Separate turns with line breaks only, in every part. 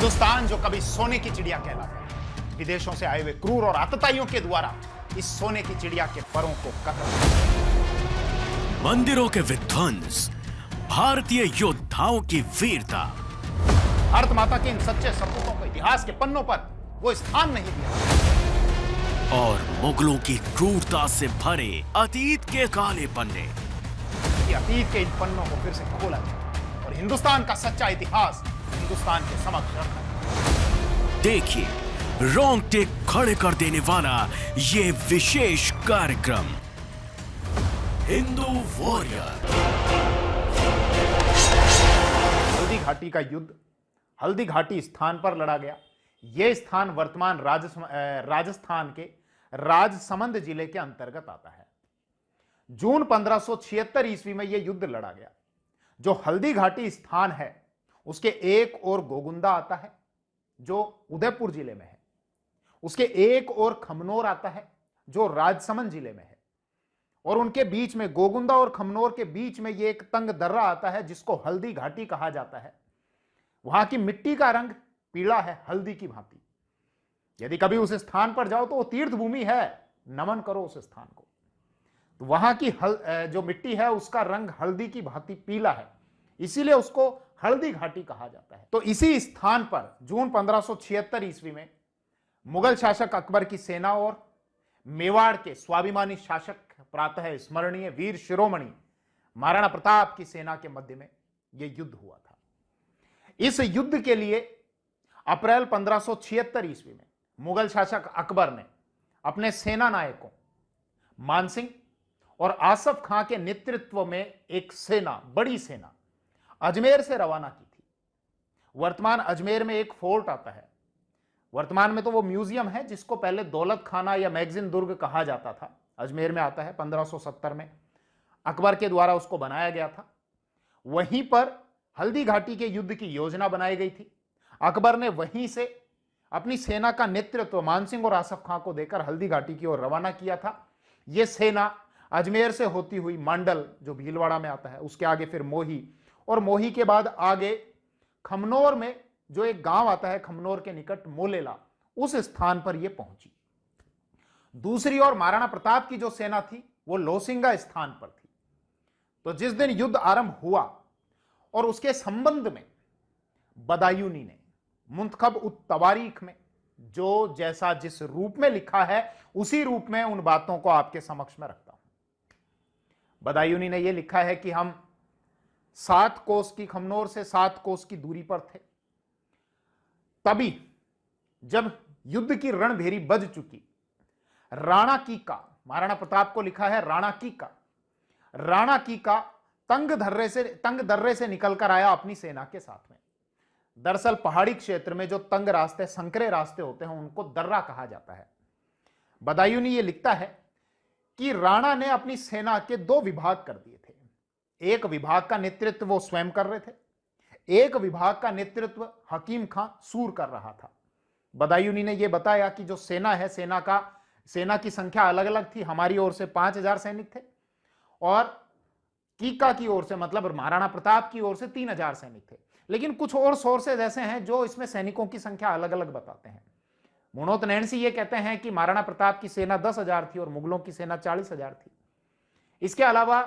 हिंदुस्तान जो कभी सोने की चिड़िया कहलाता है, विदेशों से आए हुए क्रूर और आतताइयों के द्वारा इस सोने की चिड़िया के परों को कतल।
मंदिरों के विध्वंस, भारतीय योद्धाओं की वीरता,
भारत माता के इन सच्चे सपूतों को इतिहास के पन्नों पर वो स्थान नहीं दिया,
और मुगलों की क्रूरता से भरे अतीत के काले पन्ने।
कि अतीत के इन पन्नों को फिर से खोला जाए और हिंदुस्तान का सच्चा इतिहास हिंदुस्तान के समक्ष रखा।
देखिए, रोंगटे खड़े कर देने वाला ये विशेष कार्यक्रम हिंदू वॉरियर।
हल्दी घाटी का युद्ध हल्दी घाटी स्थान पर लड़ा गया। यह स्थान वर्तमान राजस्थान के राजसमंद जिले के अंतर्गत आता है। जून 1576 ईस्वी में यह युद्ध लड़ा गया। जो हल्दी घाटी स्थान है उसके एक ओर गोगुंदा आता है जो उदयपुर जिले में है, उसके एक ओर खमनोर आता है जो राजसमंद जिले में है, और उनके बीच में गोगुंदा और खमनोर के बीच में यह एक तंग दर्रा आता है जिसको हल्दी घाटी कहा जाता है। वहां की मिट्टी का रंग पीला है, हल्दी की भांति। यदि कभी उस स्थान पर जाओ तो वो तीर्थ भूमि है, नमन करो उस स्थान को। तो वहां की जो मिट्टी है उसका रंग हल्दी की भांति पीला है, इसीलिए उसको हल्दी घाटी कहा जाता है। तो इसी स्थान पर जून 1576 ईस्वी में मुगल शासक अकबर की सेना और मेवाड़ के स्वाभिमानी शासक प्रातः स्मरणीय वीर शिरोमणि महाराणा प्रताप की सेना के मध्य में यह युद्ध हुआ था। इस युद्ध के लिए अप्रैल 1576 ईस्वी में मुगल शासक अकबर ने अपने सेना नायकों मानसिंह और आसफ खां के नेतृत्व में एक सेना, बड़ी सेना अजमेर से रवाना की थी। वर्तमान अजमेर में एक फोर्ट आता है, वर्तमान में तो वो म्यूजियम है जिसको पहले दौलत खाना या मैगजीन दुर्ग कहा जाता था। अजमेर में आता है, 1570 में अकबर के द्वारा उसको बनाया गया था। वहीं पर हल्दी घाटी के युद्ध की योजना बनाई गई थी। अकबर ने वहीं से अपनी सेना का नेतृत्व मानसिंह और आसफ खां को देकर हल्दी घाटी की ओर रवाना किया था। यह सेना अजमेर से होती हुई मांडल जो भीलवाड़ा में आता है, उसके आगे फिर मोही, और मोही के बाद आगे खमनोर में जो एक गांव आता है खमनोर के निकट मोलेला, उस स्थान पर यह पहुंची। दूसरी ओर महाराणा प्रताप की जो सेना थी वो लोसिंगा स्थान पर थी। तो जिस दिन युद्ध आरंभ हुआ और उसके संबंध में बदायूनी ने मुंतखब उत तवारीख में जो जैसा जिस रूप में लिखा है उसी रूप में उन बातों को आपके समक्ष में रखता हूं। बदायूनी ने यह लिखा है कि हम 7 कोस की, खमनोर से 7 कोस की दूरी पर थे। तभी जब युद्ध की रणभेरी बज चुकी, राणा कीका, महाराणा प्रताप को लिखा है राणा कीका तंग दर्रे से निकलकर आया अपनी सेना के साथ में। दरअसल पहाड़ी क्षेत्र में जो तंग रास्ते, संकरे रास्ते होते हैं उनको दर्रा कहा जाता है। बदायूनी ये लिखता है कि राणा ने अपनी सेना के 2 विभाग कर दिए थे। एक विभाग का नेतृत्व वो स्वयं कर रहे थे, एक विभाग का नेतृत्व हकीम खां सूर कर रहा था। बदायूनी ने यह बताया कि जो सेना है, सेना की संख्या अलग अलग थी। हमारी ओर से 5000 सैनिक थे और कीका की ओर से, मतलब महाराणा प्रताप की ओर से 3000 सैनिक थे। लेकिन कुछ और सोर्सेज ऐसे हैं जो इसमें सैनिकों की संख्या अलग अलग बताते हैं। मुनोत नैन्सी ये कहते हैं कि महाराणा प्रताप की सेना 10,000 थी और मुगलों की सेना 40,000 थी। इसके अलावा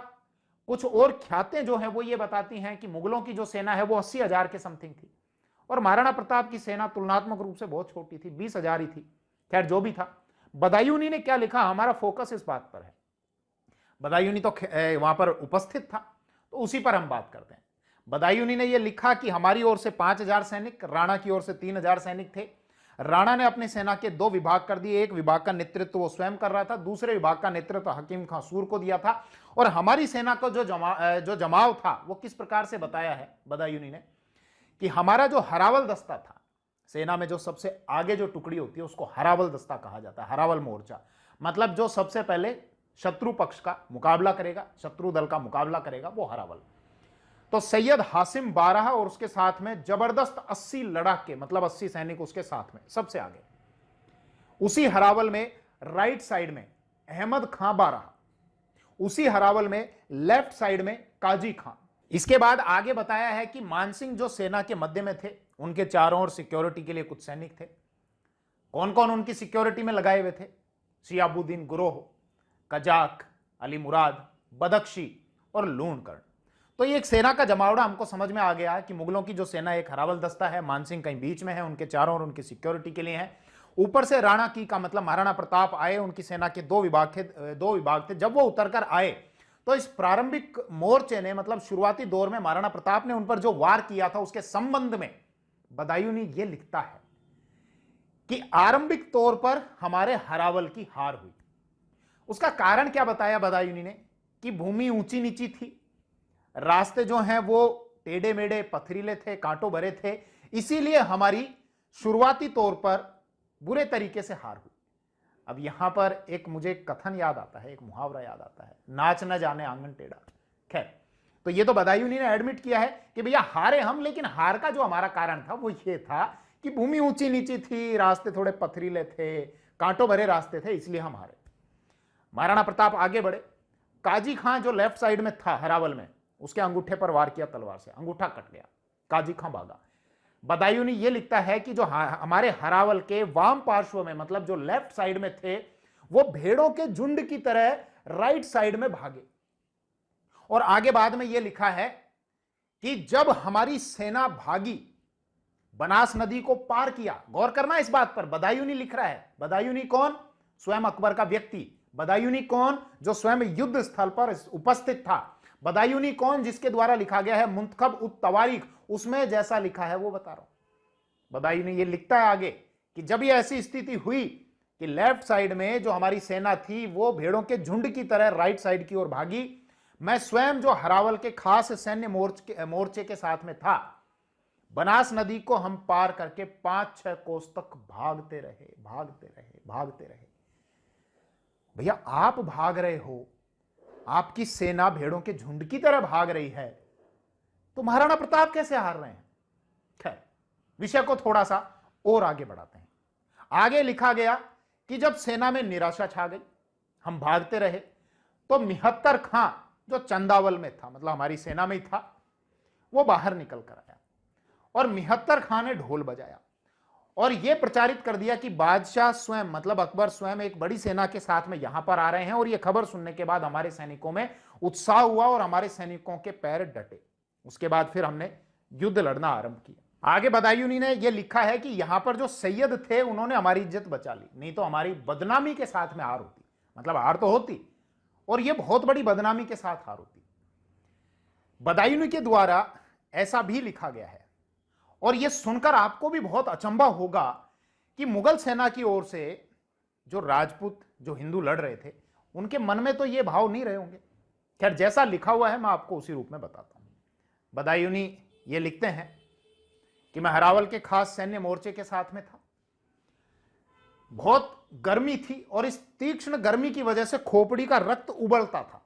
कुछ और ख्यातें जो हैं वो ये बताती हैं कि मुगलों की जो सेना है वो 80,000 के समथिंग थी और महाराणा प्रताप की सेना तुलनात्मक रूप से बहुत छोटी थी, 20,000 ही थी। खैर जो भी था, बदायूनी ने क्या लिखा, हमारा फोकस इस बात पर है। बदायूनी तो वहां पर उपस्थित था तो उसी पर हम बात करते हैं। बदायूनी ने यह लिखा कि हमारी ओर से 5,000 सैनिक, राणा की ओर से 3,000 सैनिक थे। राणा ने अपनी सेना के 2 विभाग कर दिए। एक विभाग का नेतृत्व वो स्वयं कर रहा था, दूसरे विभाग का नेतृत्व हकीम खां सूर को दिया था। और हमारी सेना का जो जमाव था वो किस प्रकार से बताया है बदायूनी ने कि हमारा जो हरावल दस्ता था, सेना में जो सबसे आगे जो टुकड़ी होती है उसको हरावल दस्ता कहा जाता है। हरावल मोर्चा मतलब जो सबसे पहले शत्रु पक्ष का मुकाबला करेगा, शत्रु दल का मुकाबला करेगा, वो हरावल। तो सैयद हासिम 12 और उसके साथ में जबरदस्त 80 लड़ाके, मतलब 80 सैनिक उसके साथ में सबसे आगे। उसी हरावल में राइट साइड में अहमद खां 12, उसी हरावल में लेफ्ट साइड में काजी खां, इसके बाद आगे बताया है कि मानसिंह जो सेना के मध्य में थे उनके चारों ओर सिक्योरिटी के लिए कुछ सैनिक थे। कौन कौन उनकी सिक्योरिटी में लगाए हुए थे? शिहाबुद्दीन गुरोह, कजाक, अली मुराद, बदख्शी और लूणकर्ण। तो ये एक सेना का जमावड़ा हमको समझ में आ गया कि मुगलों की जो सेना एक हरावल दस्ता है, मानसिंह कहीं बीच में है, उनके चारों ओर उनकी सिक्योरिटी के लिए है। ऊपर से राणा की का मतलब महाराणा प्रताप आए, उनकी सेना के दो विभाग थे। जब वो उतरकर आए तो इस प्रारंभिक मोर्चे ने मतलब शुरुआती दौर में महाराणा प्रताप ने उन पर जो वार किया था उसके संबंध में बदायूंनी ये लिखता है कि आरंभिक तौर पर हमारे हरावल की हार हुई। उसका कारण क्या बताया बदायूंनी ने कि भूमि ऊंची नीची थी, रास्ते जो हैं वो टेढ़े मेढ़े पथरीले थे, कांटों भरे थे, इसीलिए हमारी शुरुआती तौर पर बुरे तरीके से हार हुई। अब यहां पर एक मुझे कथन याद आता है, एक मुहावरा याद आता है, नाच न जाने आंगन टेढ़ा। खैर, तो ये तो बदायूंनी ने एडमिट किया है कि भैया हारे हम, लेकिन हार का जो हमारा कारण था वो ये था कि भूमि ऊंची नीची थी, रास्ते थोड़े पथरीले थे, कांटों भरे रास्ते थे, इसलिए हम हारे। महाराणा प्रताप आगे बढ़े। काजी खां जो लेफ्ट साइड में था हरावल में, उसके अंगूठे पर वार किया तलवार से, अंगूठा कट गया, काजी खां भागा। बदायूंनी ये लिखता है कि जो हमारे हरावल के वाम पार्श्व में मतलब जो लेफ्ट साइड में थे वो भेड़ों के झुंड की तरह राइट साइड में भागे। और आगे बाद में यह लिखा है कि जब हमारी सेना भागी, बनास नदी को पार किया। गौर करना इस बात पर, बदायूंनी लिख रहा है। बदायूंनी कौन? स्वयं अकबर का व्यक्ति। बदायूंनी कौन? जो स्वयं युद्ध स्थल पर उपस्थित था। बदायूंनी कौन? जिसके द्वारा लिखा गया है मुंतखब उत तवारीख, उसमें जैसा लिखा है वो बता रहा हूं। बदायूंनी ये लिखता है आगे कि जब ये ऐसी स्थिति हुई कि लेफ्ट साइड में जो हमारी सेना थी वो भेड़ों के झुंड की तरह राइट साइड की ओर भागी, मैं स्वयं जो हरावल के खास सैन्य मोर्चे के साथ में था, बनास नदी को हम पार करके 5-6 कोस तक भागते रहे। भैया आप भाग रहे हो, आपकी सेना भेड़ों के झुंड की तरह भाग रही है, तो महाराणा प्रताप कैसे हार रहे हैं? खैर, विषय को थोड़ा सा और आगे बढ़ाते हैं। आगे लिखा गया कि जब सेना में निराशा छा गई, हम भागते रहे, तो मिहत्तर खां जो चंदावल में था, मतलब हमारी सेना में ही था, वो बाहर निकल कर आया और मिहत्तर खां ने ढोल बजाया और यह प्रचारित कर दिया कि बादशाह स्वयं मतलब अकबर स्वयं एक बड़ी सेना के साथ में यहां पर आ रहे हैं। और यह खबर सुनने के बाद हमारे सैनिकों में उत्साह हुआ और हमारे सैनिकों के पैर डटे। उसके बाद फिर हमने युद्ध लड़ना आरंभ किया। आगे बदायूंनी ने यह लिखा है कि यहां पर जो सैयद थे उन्होंने हमारी इज्जत बचा ली, नहीं तो हमारी बदनामी के साथ में हार होती। मतलब हार तो होती और यह बहुत बड़ी बदनामी के साथ हार होती। बदायूंनी के द्वारा ऐसा भी लिखा गया है और यह सुनकर आपको भी बहुत अचंभा होगा कि मुगल सेना की ओर से जो राजपूत जो हिंदू लड़ रहे थे उनके मन में तो यह भाव नहीं रहे होंगे। खैर, जैसा लिखा हुआ है मैं आपको उसी रूप में बताता हूं। बदायूंनी ये लिखते हैं कि मैं हरावल के खास सैन्य मोर्चे के साथ में था, बहुत गर्मी थी और इस तीक्ष्ण गर्मी की वजह से खोपड़ी का रक्त उबलता था।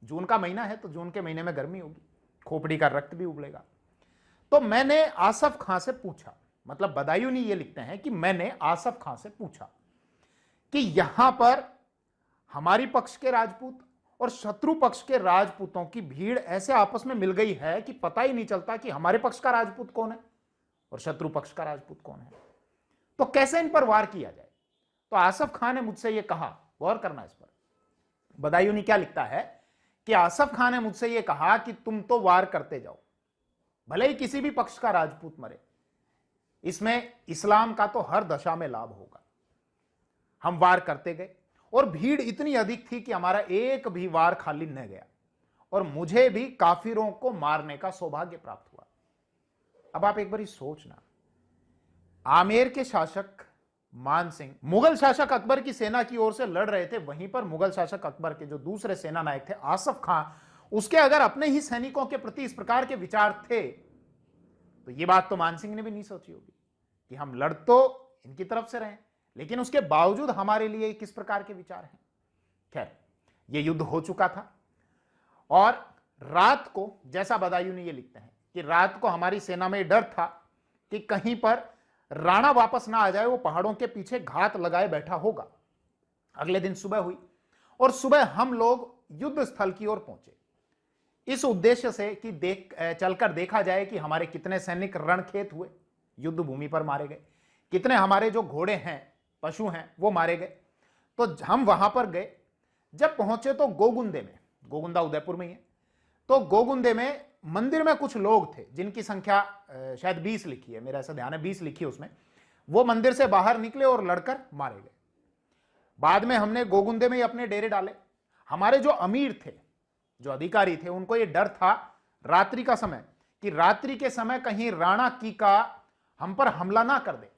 जून का महीना है तो जून के महीने में गर्मी होगी, खोपड़ी का रक्त भी उबलेगा। तो मैंने आसफ खां से पूछा, मतलब बदायूंनी ये लिखते हैं कि मैंने आसफ खां से पूछा कि यहां पर हमारी पक्ष के राजपूत और शत्रु पक्ष के राजपूतों की भीड़ ऐसे आपस में मिल गई है कि पता ही नहीं चलता कि हमारे पक्ष का राजपूत कौन है और शत्रु पक्ष का राजपूत कौन है, तो कैसे इन पर वार किया जाए। तो आसफ खां ने मुझसे यह कहा, गौर करना इस पर। बदायूंनी क्या लिखता है कि आसफ खां ने मुझसे यह कहा कि तुम तो वार करते जाओ, भले ही किसी भी पक्ष का राजपूत मरे, इसमें इस्लाम का तो हर दशा में लाभ होगा। हम वार करते गए और भीड़ इतनी अधिक थी कि हमारा एक भी वार खाली न गया और मुझे भी काफिरों को मारने का सौभाग्य प्राप्त हुआ। अब आप एक बार सोचना, आमेर के शासक मान सिंह मुगल शासक अकबर की सेना की ओर से लड़ रहे थे, वहीं पर मुगल शासक अकबर के जो दूसरे सेना नायक थे आसफ खां, उसके अगर अपने ही सैनिकों के प्रति इस प्रकार के विचार थे तो यह बात तो मान सिंह ने भी नहीं सोची होगी कि हम लड़ तो इनकी तरफ से रहे, लेकिन उसके बावजूद हमारे लिए किस प्रकार के विचार हैं। खैर, यह युद्ध हो चुका था और रात को, जैसा बदायूंनी ये लिखते हैं कि रात को हमारी सेना में डर था कि कहीं पर राणा वापस ना आ जाए, वो पहाड़ों के पीछे घात लगाए बैठा होगा। अगले दिन सुबह हुई और सुबह हम लोग युद्ध स्थल की ओर पहुंचे, इस उद्देश्य से कि चलकर देखा जाए कि हमारे कितने सैनिक रणखेत हुए, युद्ध भूमि पर मारे गए, कितने हमारे जो घोड़े हैं, पशु हैं, वो मारे गए। तो हम वहां पर गए, जब पहुंचे तो गोगुंदे में, गोगुंदा उदयपुर में ही है, तो गोगुंदे में मंदिर में कुछ लोग थे जिनकी संख्या शायद 20 लिखी है, मेरा ऐसा ध्यान है 20 लिखी है उसमें। वो मंदिर से बाहर निकले और लड़कर मारे गए। बाद में हमने गोगुंदे में ही अपने डेरे डाले। हमारे जो अमीर थे, जो अधिकारी थे, उनको ये डर था रात्रि का समय, कि रात्रि के समय कहीं राणा कीका हम पर हमला ना कर दे।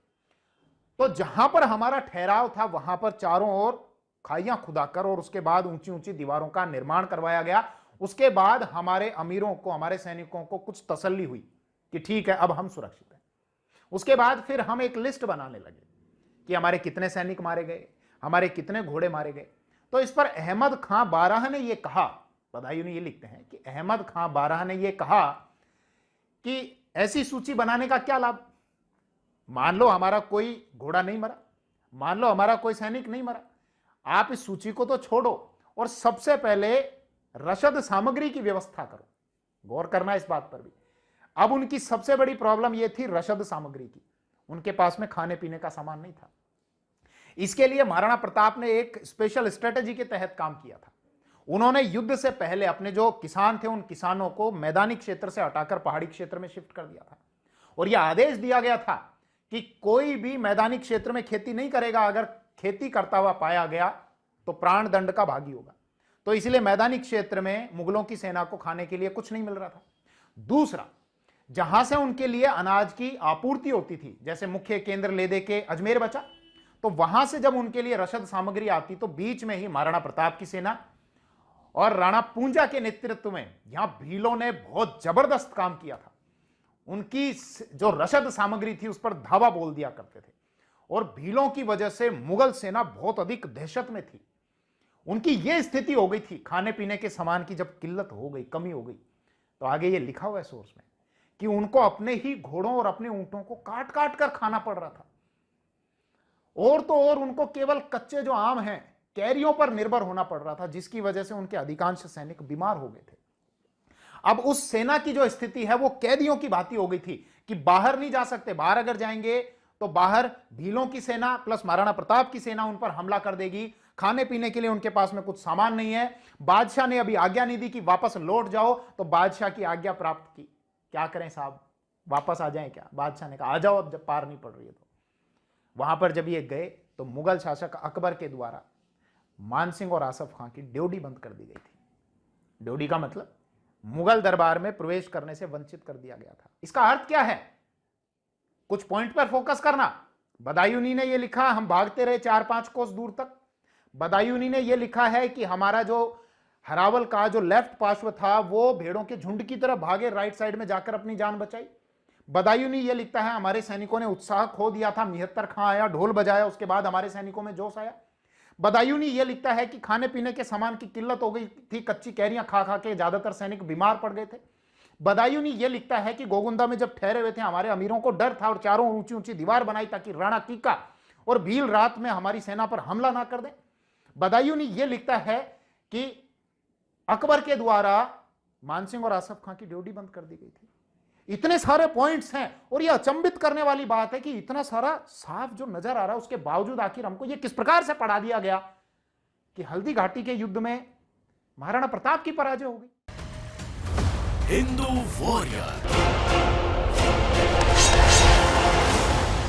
तो जहां पर हमारा ठहराव था वहां पर चारों ओर खाइयां खुदाकर और उसके बाद ऊंची ऊंची दीवारों का निर्माण करवाया गया। उसके बाद हमारे अमीरों को, हमारे सैनिकों को कुछ तसल्ली हुई कि ठीक है अब हम सुरक्षित हैं। उसके बाद फिर हम एक लिस्ट बनाने लगे कि हमारे कितने सैनिक मारे गए, हमारे कितने घोड़े मारे गए। तो इस पर अहमद खां बाराह ने यह कहा, बदायूं ने यह लिखते हैं कि अहमद खां बाराह ने यह कहा कि ऐसी सूची बनाने का क्या लाभ, मान लो हमारा कोई घोड़ा नहीं मरा, मान लो हमारा कोई सैनिक नहीं मरा, आप इस सूची को तो छोड़ो और सबसे पहले रसद सामग्री की व्यवस्था करो। गौर करना इस बात पर भी। अब उनकी सबसे बड़ी प्रॉब्लम यह थी रसद सामग्री की, उनके पास में खाने पीने का सामान नहीं था। इसके लिए महाराणा प्रताप ने एक स्पेशल स्ट्रेटेजी के तहत काम किया था। उन्होंने युद्ध से पहले अपने जो किसान थे उन किसानों को मैदानी क्षेत्र से हटाकर पहाड़ी क्षेत्र में शिफ्ट कर दिया था और यह आदेश दिया गया था कि कोई भी मैदानी क्षेत्र में खेती नहीं करेगा, अगर खेती करता हुआ पाया गया तो प्राण दंड का भागी होगा। तो इसलिए मैदानी क्षेत्र में मुगलों की सेना को खाने के लिए कुछ नहीं मिल रहा था। दूसरा, जहां से उनके लिए अनाज की आपूर्ति होती थी, जैसे मुख्य केंद्र लेदे के अजमेर बचा, तो वहां से जब उनके लिए रसद सामग्री आती तो बीच में ही महाराणा प्रताप की सेना और राणा पूंजा के नेतृत्व में यहां भीलों ने बहुत जबरदस्त काम किया था। उनकी जो रसद सामग्री थी उस पर धावा बोल दिया करते थे और भीलों की वजह से मुगल सेना बहुत अधिक दहशत में थी। उनकी यह स्थिति हो गई थी, खाने पीने के सामान की जब किल्लत हो गई, कमी हो गई, तो आगे ये लिखा हुआ है सोर्स में कि उनको अपने ही घोड़ों और अपने ऊंटों को काट काट कर खाना पड़ रहा था। और तो और उनको केवल कच्चे जो आम हैं, कैरियों पर निर्भर होना पड़ रहा था, जिसकी वजह से उनके अधिकांश सैनिक बीमार हो गए थे। अब उस सेना की जो स्थिति है वो कैदियों की भांति हो गई थी कि बाहर नहीं जा सकते। बाहर अगर जाएंगे तो बाहर भीलों की सेना प्लस महाराणा प्रताप की सेना उन पर हमला कर देगी। खाने पीने के लिए उनके पास में कुछ सामान नहीं है। बादशाह ने अभी आज्ञा नहीं दी कि वापस लौट जाओ, तो बादशाह की आज्ञा प्राप्त की। क्या करें साहब, वापस आ जाएं क्या? बादशाह ने कहा आ जाओ, अब जब पार नहीं पड़ रही है तो। वहां पर जब ये गए तो मुगल शासक अकबर के द्वारा मानसिंह और आसफ खां की ड्योढ़ी बंद कर दी गई थी। ड्योढ़ी का मतलब मुगल दरबार में प्रवेश करने से वंचित कर दिया गया था। इसका अर्थ क्या है? कुछ पॉइंट पर फोकस करना। बदायूनी ने यह लिखा, हम भागते रहे 4-5 कोस दूर तक। बदायूनी ने यह लिखा है कि हमारा जो हरावल का जो लेफ्ट पार्श्व था वो भेड़ों के झुंड की तरफ भागे, राइट साइड में जाकर अपनी जान बचाई। बदायूनी यह लिखता है हमारे सैनिकों ने उत्साह खो दिया था, मिहत्तर खां आया, ढोल बजाया, उसके बाद हमारे सैनिकों में जोश आया। बदायूनी यह लिखता है कि खाने पीने के सामान की किल्लत हो गई थी, कच्ची कैरियां खा खा के ज्यादातर सैनिक बीमार पड़ गए थे। बदायूनी यह लिखता है कि गोगुंदा में जब ठहरे हुए थे हमारे अमीरों को डर था और चारों ऊंची ऊंची दीवार बनाई ताकि राणा कीका और भील रात में हमारी सेना पर हमला ना कर दें। बदायूनी यह लिखता है कि अकबर के द्वारा मानसिंह और आसफ खां की ड्योढ़ी बंद कर दी गई थी। इतने सारे पॉइंट्स हैं और यह अचंभित करने वाली बात है कि इतना सारा साफ जो नजर आ रहा है उसके बावजूद आखिर हमको यह किस प्रकार से पढ़ा दिया गया कि हल्दी घाटी के युद्ध में महाराणा प्रताप की पराजय हो गई।
हिंदू वॉरियर।